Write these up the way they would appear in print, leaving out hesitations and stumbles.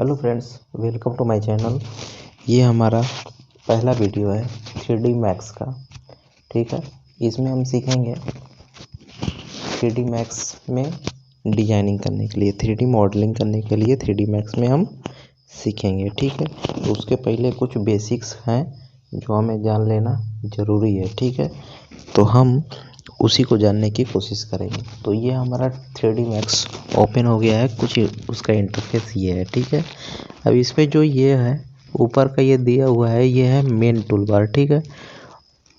Hello friends, welcome to my channel. ये हमारा पहला वीडियो है 3D मैक्स का। ठीक है, इसमें हम सीखेंगे 3D मैक्स में डिजाइनिंग करने के लिए, 3D मॉडलिंग करने के लिए 3D मैक्स में हम सीखेंगे। ठीक है, तो उसके पहले कुछ बेसिक्स हैं जो हमें जान लेना ज़रूरी है। ठीक है, तो हम उसी को जानने की कोशिश करेंगे। तो ये हमारा 3D मैक्स ओपन हो गया है, कुछ उसका इंटरफेस ये है। ठीक है, अब इस पे जो ये है ऊपर का ये दिया हुआ है, ये है मेन टूल बार। ठीक है,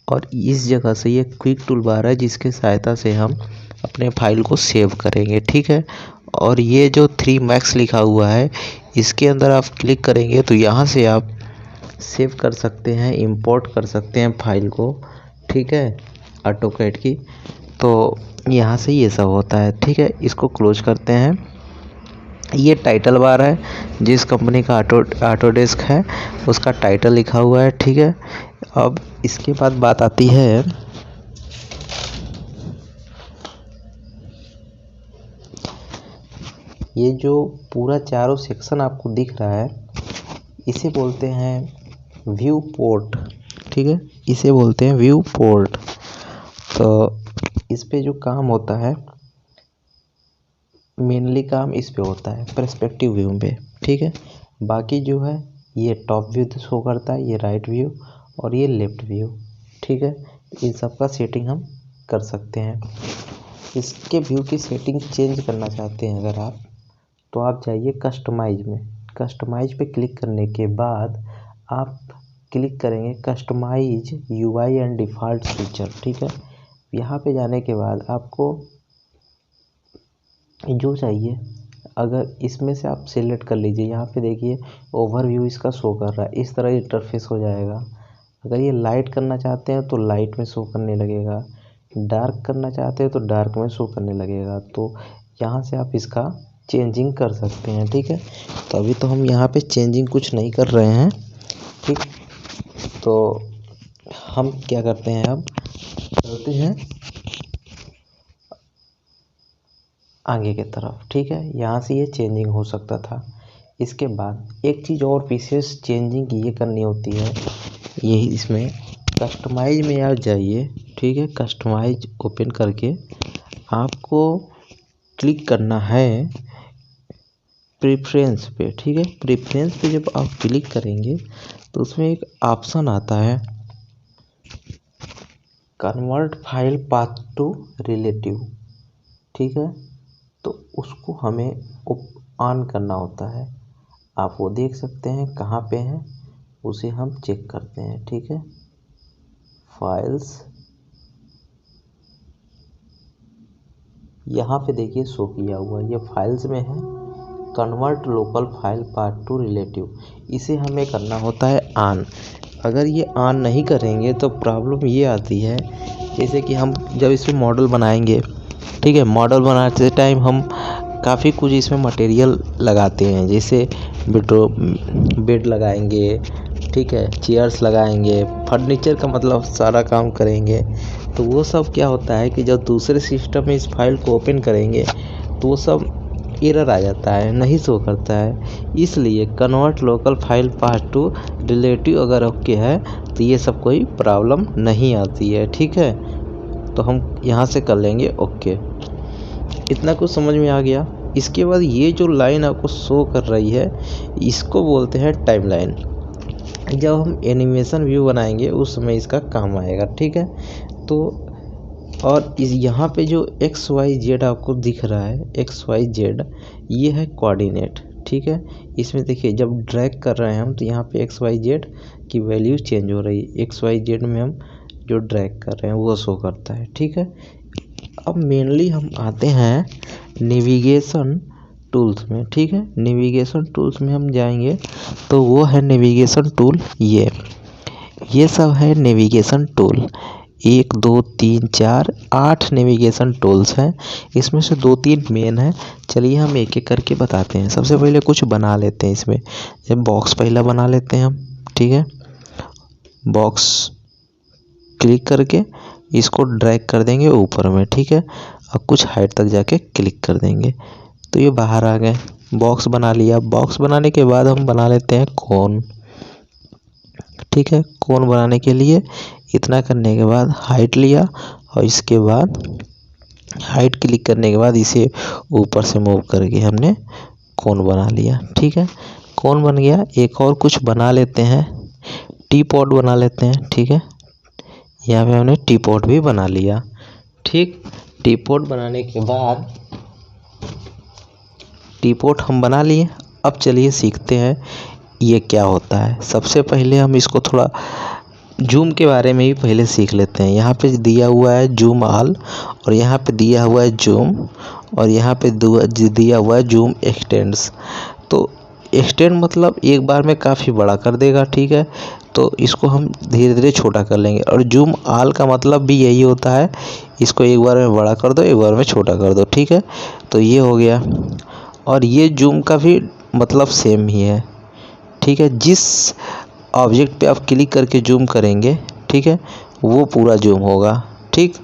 और इस जगह से ये क्विक टूल बार है जिसके सहायता से हम अपने फाइल को सेव करेंगे। ठीक है, और ये जो 3 मैक्स लिखा हुआ है इसके अंदर आप क्लिक करेंगे तो यहाँ से आप सेव कर सकते हैं, इंपोर्ट कर सकते हैं फाइल को। ठीक है, ऑटोकैड की, तो यहाँ से ये सब होता है। ठीक है, इसको क्लोज करते हैं। ये टाइटल बार है, जिस कंपनी का ऑटोडेस्क है उसका टाइटल लिखा हुआ है। ठीक है, अब इसके बाद बात आती है ये जो पूरा चारों सेक्शन आपको दिख रहा है इसे बोलते हैं व्यू पोर्ट। ठीक है, इसे बोलते हैं व्यू पोर्ट। तो इस पे जो काम होता है मेनली काम इस पे होता है पर्सपेक्टिव व्यू पे। ठीक है, बाकी जो है ये टॉप व्यू शो करता है, ये राइट व्यू और ये लेफ्ट व्यू। ठीक है, इन सब का सेटिंग हम कर सकते हैं। इसके व्यू की सेटिंग चेंज करना चाहते हैं अगर आप, तो आप जाइए कस्टमाइज में। कस्टमाइज पे क्लिक करने के बाद आप क्लिक करेंगे customise UI and default feature. ठीक है, यहाँ पे जाने के बाद आपको जो चाहिए अगर इसमें से आप सिलेक्ट कर लीजिए। यहाँ पे देखिए ओवरव्यू इसका शो कर रहा है, इस तरह इंटरफेस हो जाएगा। अगर ये लाइट करना चाहते हैं तो लाइट में शो करने लगेगा, डार्क करना चाहते हैं तो डार्क में शो करने लगेगा। तो यहाँ से आप इसका चेंजिंग कर सकते हैं। ठीक है, तो अभी तो हम यहाँ पे चेंजिंग कुछ नहीं कर रहे हैं। ठीक, तो हम क्या करते हैं, अब चलते हैं आगे की तरफ। ठीक है, यहाँ से ये चेंजिंग हो सकता था। इसके बाद एक चीज़ और विशेष चेंजिंग ये करनी होती है, यही इसमें कस्टमाइज में आप जाइए। ठीक है, कस्टमाइज ओपन करके आपको क्लिक करना है प्रेफरेंस पे। ठीक है, प्रेफरेंस पे जब आप क्लिक करेंगे तो उसमें एक ऑप्शन आता है convert file path to relative. ठीक है, तो उसको हमें ऑन करना होता है। आप वो देख सकते हैं कहाँ पे है, उसे हम चेक करते हैं। ठीक है, फाइल्स, यहाँ पे देखिए शो किया हुआ ये फाइल्स में है, convert local file path to relative. इसे हमें करना होता है ऑन। अगर ये ऑन नहीं करेंगे तो प्रॉब्लम ये आती है, जैसे कि हम जब इसमें मॉडल बनाएंगे, ठीक है, मॉडल बनाते टाइम हम काफ़ी कुछ इसमें मटेरियल लगाते हैं, जैसे बेड लगाएंगे, ठीक है, चेयर्स लगाएंगे, फर्नीचर का मतलब सारा काम करेंगे। तो वो सब क्या होता है कि जब दूसरे सिस्टम में इस फाइल को ओपन करेंगे तो वो सब एरर आ जाता है, नहीं शो करता है। इसलिए convert local file path to relative अगर ओके है तो ये सब कोई प्रॉब्लम नहीं आती है। ठीक है, तो हम यहाँ से कर लेंगे ओके। इतना कुछ समझ में आ गया। इसके बाद ये जो लाइन आपको शो कर रही है इसको बोलते हैं टाइमलाइन। जब हम एनिमेशन व्यू बनाएंगे उस समय इसका काम आएगा। ठीक है, तो और इस यहाँ पे जो XYZ आपको दिख रहा है, XYZ ये है कोऑर्डिनेट। ठीक है, इसमें देखिए जब ड्रैग कर रहे हैं हम तो यहाँ पे XYZ की वैल्यू चेंज हो रही है, XYZ में हम जो ड्रैग कर रहे हैं वो शो करता है। ठीक है, अब मेनली हम आते हैं नेविगेशन टूल्स में। ठीक है, नेविगेशन टूल्स में हम जाएंगे तो वो है नेविगेशन टूल। ये सब है नेविगेशन टूल। 1 2 3 4 8 नेविगेशन टूल्स हैं, इसमें से 2-3 मेन हैं। चलिए हम एक एक करके बताते हैं। सबसे पहले कुछ बना लेते हैं इसमें, जब बॉक्स पहला बना लेते हैं हम। ठीक है, बॉक्स क्लिक करके इसको ड्रैग कर देंगे ऊपर में। ठीक है, और कुछ हाइट तक जाके क्लिक कर देंगे तो ये बाहर आ गए। बॉक्स बना लिया। बॉक्स बनाने के बाद हम बना लेते हैं कोन। ठीक है, कोन बनाने के लिए इतना करने के बाद हाइट लिया और इसके बाद हाइट क्लिक करने के बाद इसे ऊपर से मूव करके हमने कोन बना लिया। ठीक है, कोन बन गया। एक और कुछ बना लेते हैं, टी पॉट बना लेते हैं। ठीक है, यहाँ पे हमने टी पॉट भी बना लिया। ठीक, टी पॉट बनाने के बाद टी पॉट हम बना लिए। अब चलिए सीखते हैं ये क्या होता है। सबसे पहले हम इसको थोड़ा जूम के बारे में ही पहले सीख लेते हैं। यहाँ पे दिया हुआ है जूम ऑल और यहाँ पे दिया हुआ है जूम और यहाँ पे दिया हुआ है जूम एक्सटेंड्स। तो एक्सटेंड मतलब एक बार में काफ़ी बड़ा कर देगा। ठीक है, तो इसको हम धीरे धीरे छोटा कर लेंगे। और जूम ऑल का मतलब भी यही होता है, इसको एक बार में बड़ा कर दो, एक बार में छोटा कर दो। ठीक है, तो ये हो गया। और ये जूम का भी मतलब सेम ही है। ठीक है, जिस ऑब्जेक्ट पे आप क्लिक करके जूम करेंगे, ठीक है, वो पूरा जूम होगा। ठीक,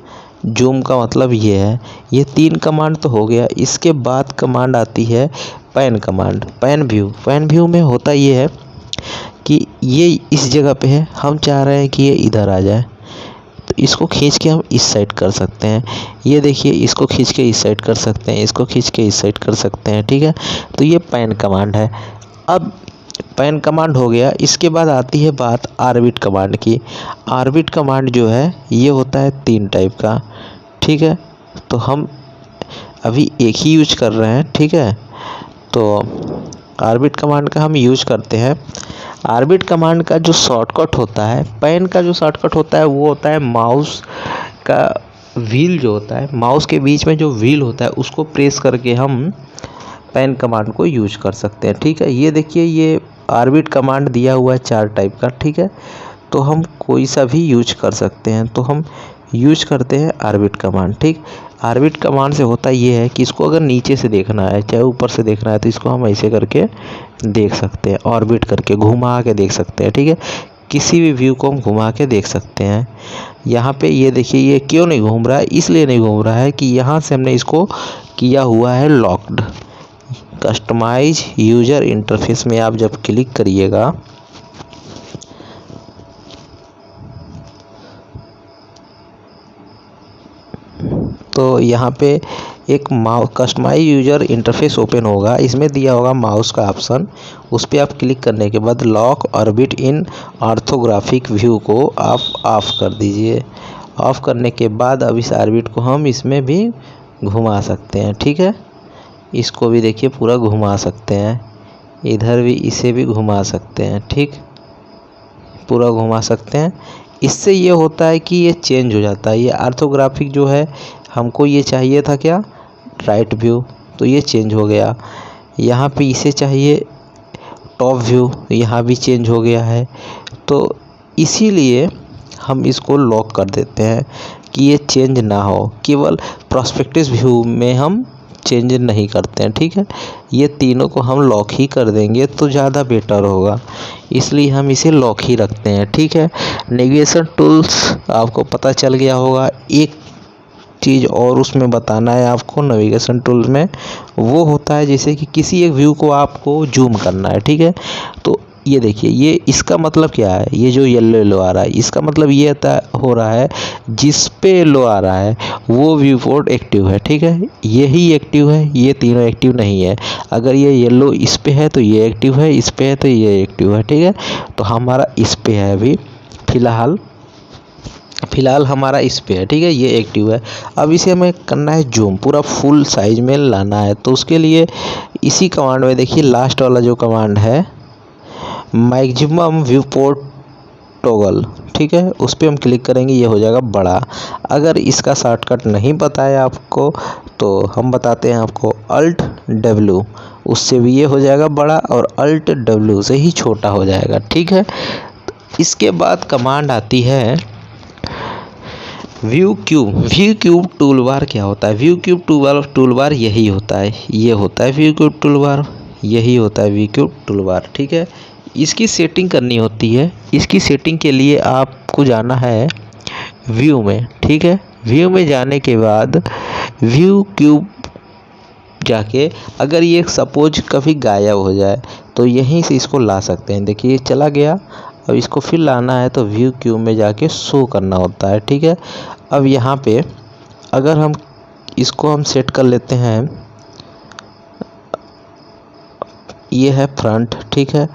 जूम का मतलब ये है। ये 3 कमांड तो हो गया। इसके बाद कमांड आती है pan command, pan view. Pan view में होता ये है कि ये इस जगह पे है, हम चाह रहे हैं कि ये इधर आ जाए, तो इसको खींच के हम इस साइड कर सकते हैं। ये देखिए, इसको खींच के इस साइड कर सकते हैं, इसको खींच के इस साइड कर सकते हैं। ठीक है, तो ये पैन कमांड है। अब पैन कमांड हो गया। इसके बाद आती है बात आर्बिट कमांड की। आर्बिट कमांड जो है ये होता है 3 टाइप का। ठीक है, तो हम अभी एक ही यूज कर रहे हैं। ठीक है, तो आर्बिट कमांड का हम यूज करते हैं। आर्बिट कमांड का जो शॉर्टकट होता है, पैन का जो शॉर्टकट होता है वो होता है माउस का व्हील जो होता है, माउस के बीच में जो व्हील होता है उसको प्रेस करके हम पैन कमांड को यूज कर सकते हैं। ठीक है, ये देखिए, ये आर्बिट कमांड दिया हुआ है 4 टाइप का। ठीक है, तो हम कोई सा भी यूज कर सकते हैं, तो हम यूज करते हैं आर्बिट कमांड। ठीक, आर्बिट कमांड से होता ये है कि इसको अगर नीचे से देखना है चाहे ऊपर से देखना है तो इसको हम ऐसे करके देख सकते हैं, ऑर्बिट करके घुमा के देख सकते हैं। ठीक है, किसी भी व्यू को हम घुमा के देख सकते हैं। यहाँ पे ये देखिए, ये क्यों नहीं घूम रहा है, इसलिए नहीं घूम रहा है कि यहाँ से हमने इसको किया हुआ है लॉक्ड। कस्टमाइज यूजर इंटरफेस में आप जब क्लिक करिएगा तो यहाँ पे एक कस्टमाइज यूजर इंटरफेस ओपन होगा। इसमें दिया होगा माउस का ऑप्शन, उस पर आप क्लिक करने के बाद lock orbit in orthographic view को आप ऑफ कर दीजिए। ऑफ करने के बाद अब इस ऑर्बिट को हम इसमें भी घुमा सकते हैं। ठीक है, इसको भी देखिए पूरा घुमा सकते हैं, इधर भी इसे भी घुमा सकते हैं। ठीक, पूरा घुमा सकते हैं। इससे ये होता है कि ये चेंज हो जाता है। ये ऑर्थोग्राफिक जो है, हमको ये चाहिए था क्या, राइट व्यू, तो ये चेंज हो गया। यहाँ पे इसे चाहिए टॉप व्यू, यहाँ भी चेंज हो गया है। तो इसीलिए हम इसको लॉक कर देते हैं कि ये चेंज ना हो। केवल प्रोस्पेक्टिव व्यू में हम चेंज नहीं करते हैं। ठीक है, ये तीनों को हम लॉक ही कर देंगे तो ज़्यादा बेटर होगा, इसलिए हम इसे लॉक ही रखते हैं। ठीक है, नेविगेशन टूल्स आपको पता चल गया होगा। एक चीज़ और उसमें बताना है आपको, नेविगेशन टूल्स में वो होता है जैसे कि किसी एक व्यू को आपको जूम करना है। ठीक है, तो ये देखिए, ये इसका मतलब क्या है, ये जो येलो येलो आ रहा है इसका मतलब ये हो रहा है जिस पे येलो आ रहा है वो व्यू पोर्ट एक्टिव है। ठीक है, यही एक्टिव है, ये तीनों एक्टिव नहीं है। अगर ये येलो इस पे है तो ये एक्टिव है, इस पे है तो ये एक्टिव है। ठीक है, तो हमारा इस पे है अभी फ़िलहाल हमारा इस पे है। ठीक है, ये एक्टिव है। अब इसे हमें करना है जूम, पूरा फुल साइज में लाना है। तो उसके लिए इसी कमांड में देखिए, लास्ट वाला जो कमांड है मैक्सिमम व्यू पोर्ट टॉगल, ठीक है, उस पर हम क्लिक करेंगे, ये हो जाएगा बड़ा। अगर इसका शॉर्टकट नहीं पता है आपको तो हम बताते हैं आपको, अल्ट डब्ल्यू, उससे भी ये हो जाएगा बड़ा और अल्ट डब्ल्यू से ही छोटा हो जाएगा। ठीक है, इसके बाद कमांड आती है व्यू क्यूब टूलबार। क्या होता है व्यू क्यूब टूलबार? यही होता है, ये होता है व्यू क्यूब टूलबार, यही होता है व्यू क्यूब टूलबार। ठीक है, इसकी सेटिंग करनी होती है। इसकी सेटिंग के लिए आपको जाना है व्यू में। ठीक है, व्यू में जाने के बाद व्यू क्यूब जाके अगर ये सपोज कभी गायब हो जाए तो यहीं से इसको ला सकते हैं। देखिए ये चला गया, अब इसको फिर लाना है तो व्यू क्यूब में जाके शो करना होता है, ठीक है। अब यहाँ पे अगर हम इसको हम सेट कर लेते हैं, ये है फ्रंट, ठीक है,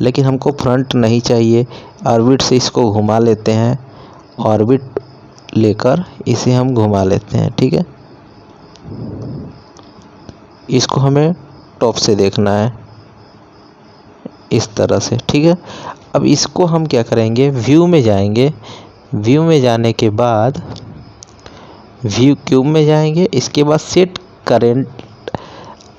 लेकिन हमको फ्रंट नहीं चाहिए, ऑर्बिट से इसको घुमा लेते हैं, ऑर्बिट लेकर इसे हम घुमा लेते हैं, ठीक है। इसको हमें टॉप से देखना है इस तरह से, ठीक है। अब इसको हम क्या करेंगे, व्यू में जाएंगे, व्यू में जाने के बाद व्यू क्यूब में जाएंगे, इसके बाद set current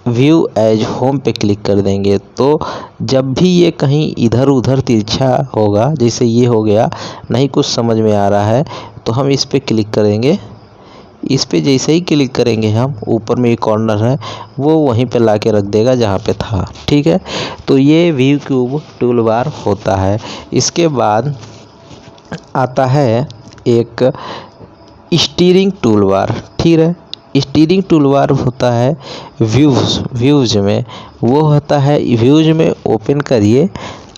view age home पे क्लिक कर देंगे। तो जब भी ये कहीं इधर उधर तिरछा होगा, जैसे ये हो गया, नहीं कुछ समझ में आ रहा है, तो हम इस पे क्लिक करेंगे। इस पे जैसे ही क्लिक करेंगे हम, ऊपर में एक कॉर्नर है वो वहीं पे ला के रख देगा जहाँ पे था, ठीक है। तो ये व्यू क्यूब टूल बार होता है। इसके बाद आता है एक स्टीयरिंग टूल बार, ठीक है। स्टीयरिंग टूल बार होता है व्यूज़ में, वो होता है व्यूज़ में ओपन करिए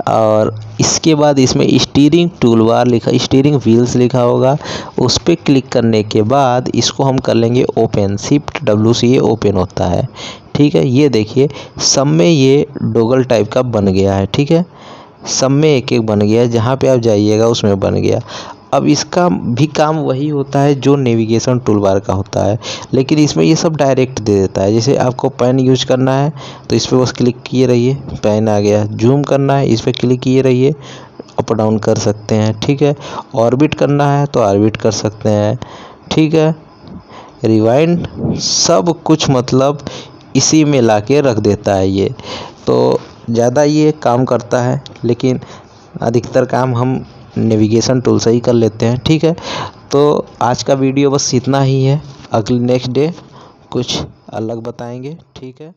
और इसके बाद इसमें स्टीयरिंग टूल बार लिखा, स्टीयरिंग व्हील्स लिखा होगा, उस पर क्लिक करने के बाद इसको हम कर लेंगे ओपन, शिफ्ट W से ये ओपन होता है, ठीक है। ये देखिए सब में ये डोगल टाइप का बन गया है, ठीक है, सब में एक एक बन गया है, जहाँ पे आप जाइएगा उसमें बन गया। अब इसका भी काम वही होता है जो नेविगेशन टूल बार का होता है, लेकिन इसमें ये सब डायरेक्ट दे देता है। जैसे आपको पेन यूज करना है तो इस पर बस क्लिक किए रहिए, पेन आ गया। जूम करना है, इस पर क्लिक किए रहिए, अप डाउन कर सकते हैं, ठीक है। ऑर्बिट करना है तो ऑर्बिट कर सकते हैं, ठीक है। रिवाइंड, सब कुछ मतलब इसी में ला के रख देता है ये। तो ज़्यादा ये काम करता है, लेकिन अधिकतर काम हम नेविगेशन टूल से ही कर लेते हैं, ठीक है। तो आज का वीडियो बस इतना ही है, अगले नेक्स्ट डे कुछ अलग बताएंगे, ठीक है।